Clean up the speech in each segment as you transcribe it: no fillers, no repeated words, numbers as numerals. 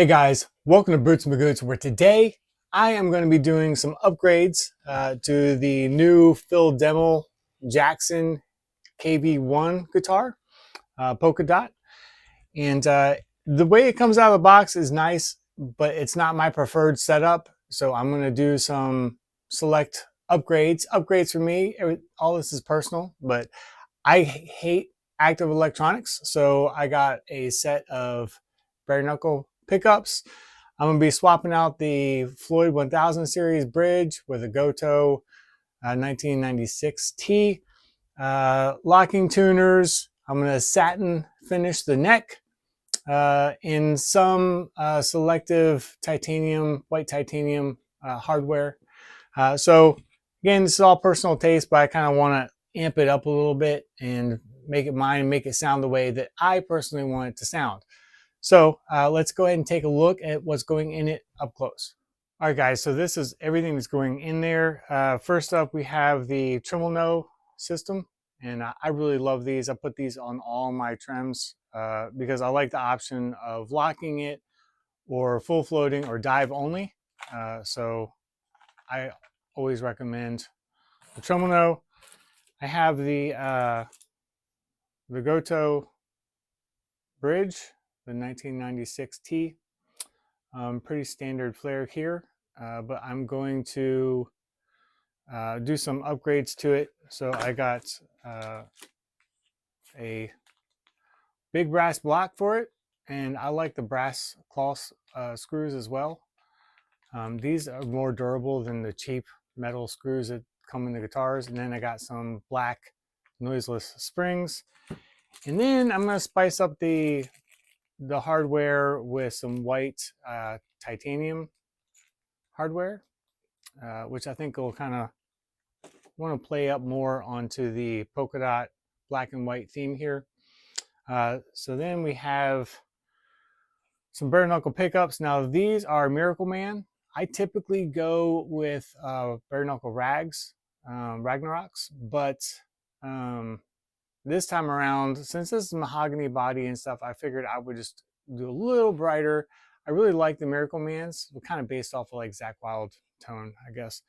Hey guys, welcome to Boots and Magoots, where today I am going to be doing some upgrades to the new Phil Demmel Jackson KV1 guitar, Polka Dot. And the way it comes out of the box is nice, but it's not my preferred setup. So I'm going to do some select upgrades. Upgrades for me, all this is personal, but I hate active electronics. So I got a set of bare knuckle pickups. I'm going to be swapping out the Floyd 1000 series bridge with a Goto 1996 T. Locking tuners. I'm going to satin finish the neck in some selective titanium, white titanium hardware. So again, this is all personal taste, but I kind of want to amp it up a little bit and make it mine and make it sound the way that I personally want it to sound. So let's go ahead and take a look at what's going in it up close. All right, guys, so this is everything that's going in there. First up, we have the tremolo system, and I really love these. I put these on all my trims because I like the option of locking it or full floating or dive only. So I always recommend the tremolo. I have the Goto bridge, the 1996 T. Pretty standard flare here, but I'm going to do some upgrades to it. So I got a big brass block for it, and I like the brass claw screws as well. These are more durable than the cheap metal screws that come in the guitars. And then I got some black noiseless springs. And then I'm going to spice up the hardware with some white titanium hardware, which I think will kind of want to play up more onto the polka dot black and white theme here. So then we have some bare knuckle pickups. Now these are Miracle Man. I typically go with bare knuckle rags, Ragnaroks, but this time around, since this is mahogany body and stuff, I figured I would just do a little brighter. I really like the Miracle Mans. We're kind of based off of like Zakk Wylde tone, I guess.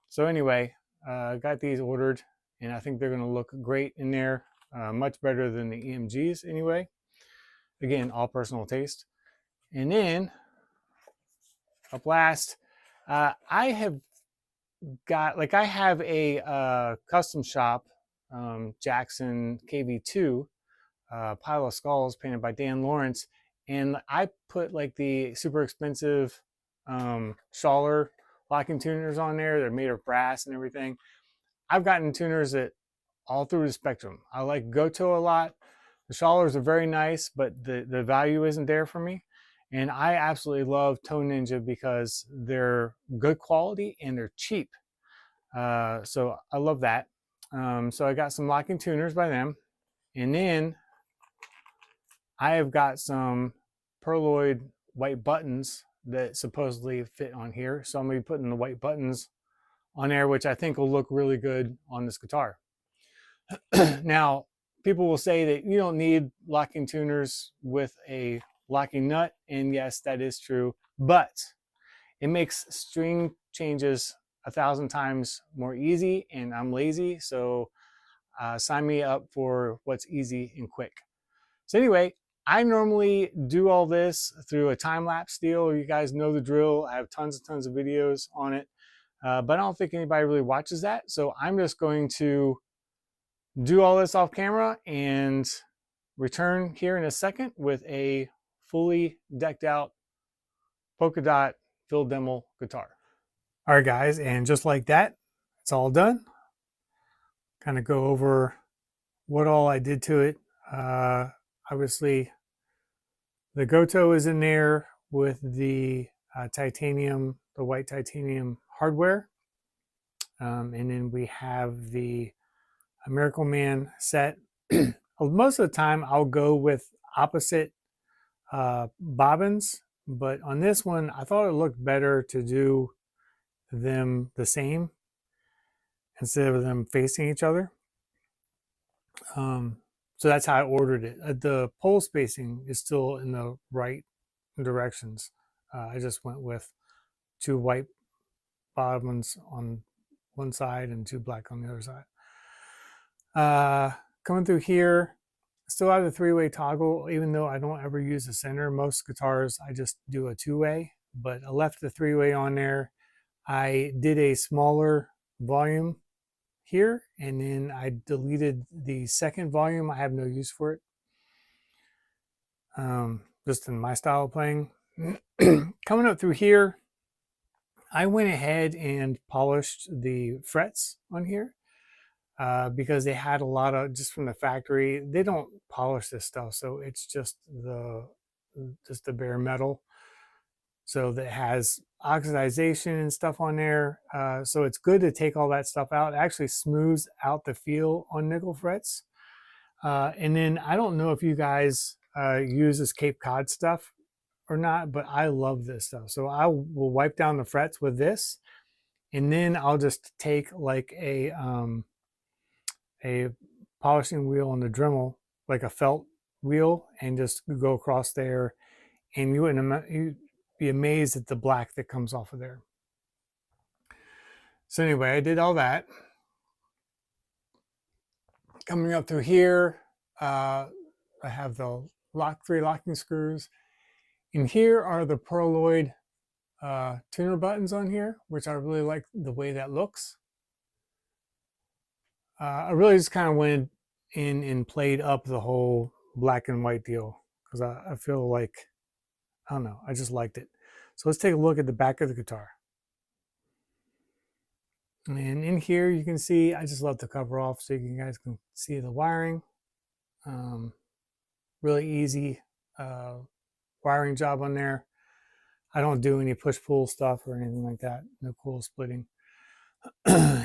So anyway, got these ordered, and I think they're going to look great in there, much better than the EMGs anyway. Again, all personal taste. And then up last, I have got, like, I have a custom shop, Jackson KV2, Pile of Skulls, painted by Dan Lawrence, and I put like the super expensive Schaller locking tuners on there. They're made of brass and everything. I've gotten tuners that all through the spectrum. I like Goto a lot. The Schallers are very nice, but the value isn't there for me. And I absolutely love Tone Ninja because they're good quality and they're cheap. So I love that. So I got some locking tuners by them. And then I have got some Perloid white buttons that supposedly fit on here. So I'm going to be putting the white buttons on there, which I think will look really good on this guitar. Now, people will say that you don't need locking tuners with a locking nut, and yes, that is true, but it makes string changes 1,000 times more easy, and I'm lazy, so sign me up for what's easy and quick. So anyway, I normally do all this through a time-lapse deal. You guys know the drill. I have tons and tons of videos on it, but I don't think anybody really watches that, so I'm just going to do all this off camera and return here in a second with a fully decked out polka dot Phil Demmel guitar. All right, guys, and just like that, it's all done. Kind of go over what all I did to it. Obviously, the Goto is in there with the titanium, the white titanium hardware. And then we have the Miracle Man set. Most of the time I'll go with opposite bobbins, but on this one I thought it looked better to do them the same instead of them facing each other. So that's how I ordered it. The pole spacing is still in the right directions. I just went with 2 white bottoms on one side and 2 black on the other side. Coming through here, still have the 3-way toggle, even though I don't ever use the center. Most guitars, I just do a 2-way, but I left the 3-way on there. I did a smaller volume here, and then I deleted the second volume. I have no use for it. Just in my style of playing. Coming up through here, I went ahead and polished the frets on here because they had a lot of, just from the factory, they don't polish this stuff, so it's just the bare metal. So that has oxidization and stuff on there. So it's good to take all that stuff out. It actually smooths out the feel on nickel frets. And then I don't know if you guys use this Cape Cod stuff or not, but I love this stuff. So I will wipe down the frets with this, and then I'll just take like a polishing wheel on the Dremel, like a felt wheel, and just go across there, and you'd be amazed at the black that comes off of there. So anyway, I did all that. Coming up through here, I have the 3 locking screws. And here are the Pearloid tuner buttons on here, which I really like the way that looks. I really just kind of went in and played up the whole black and white deal because I feel like, I don't know, I just liked it. So let's take a look at the back of the guitar. And in here you can see, I just left the cover off so you guys can see the wiring. Really easy wiring job on there. I don't do any push-pull stuff or anything like that. No cool splitting.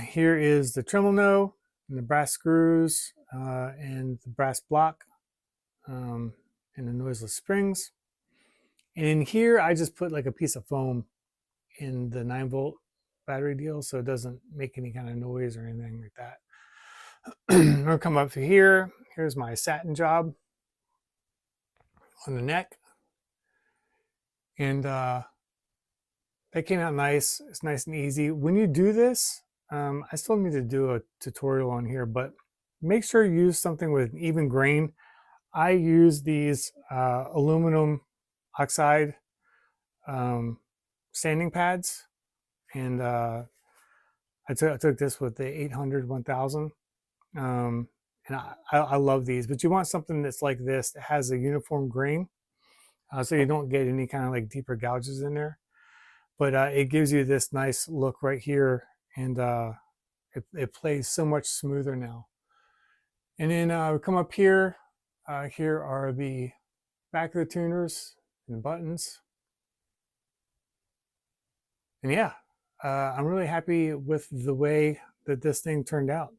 Here is the tremolo and the brass screws and the brass block and the noiseless springs. And in here, I just put like a piece of foam in the 9-volt battery deal so it doesn't make any kind of noise or anything like that. I'll come up to here. Here's my satin job on the neck. And that came out nice. It's nice and easy. When you do this, I still need to do a tutorial on here, but make sure you use something with an even grain. I use these aluminum oxide sanding pads, and I took this with the 800 1000, and I love these. But you want something that's like this that has a uniform grain, so you don't get any kind of like deeper gouges in there. But it gives you this nice look right here, and it plays so much smoother now. And then we come up here. Here are the back of the tuners and the buttons. And yeah, I'm really happy with the way that this thing turned out.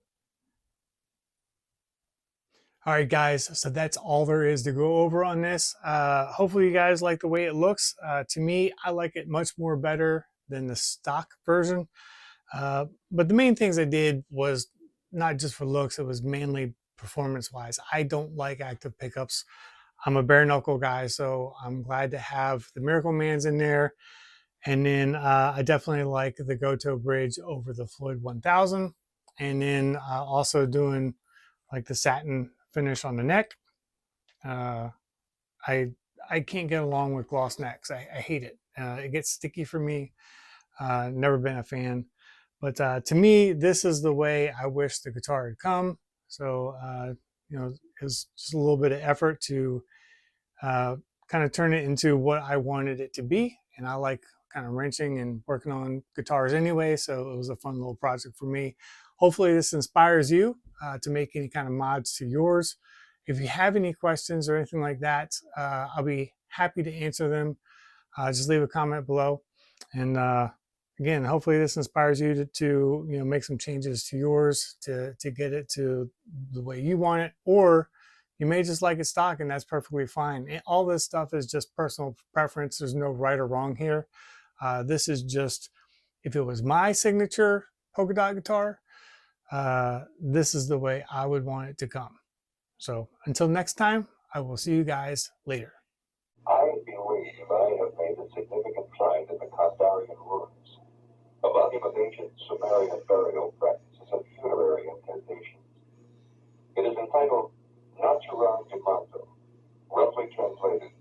All right, guys, so that's all there is to go over on this. Hopefully you guys like the way it looks. To me, I like it much more better than the stock version. But the main things I did was not just for looks, it was mainly performance-wise. I don't like active pickups. I'm a bare knuckle guy, so I'm glad to have the Miracle Mans in there. And then I definitely like the Goto bridge over the Floyd 1000. And then also doing like the satin finish on the neck. I can't get along with gloss necks. I hate it. It gets sticky for me. Never been a fan. But to me, this is the way I wish the guitar had come. So, you know, it was just a little bit of effort to kind of turn it into what I wanted it to be. And I like kind of wrenching and working on guitars anyway. So it was a fun little project for me. Hopefully this inspires you to make any kind of mods to yours. If you have any questions or anything like that, I'll be happy to answer them. Just leave a comment below. And again, hopefully this inspires you to you know, make some changes to yours to get it to the way you want it, or you may just like it stock, and that's perfectly fine. All this stuff is just personal preference. There's no right or wrong here. This is just, if it was my signature polka dot guitar, this is the way I would want it to come. So until next time, I will see you guys later. I believe theme of ancient Sumerian burial practices and funerary incantations. It is entitled Natural Demanto, roughly translated,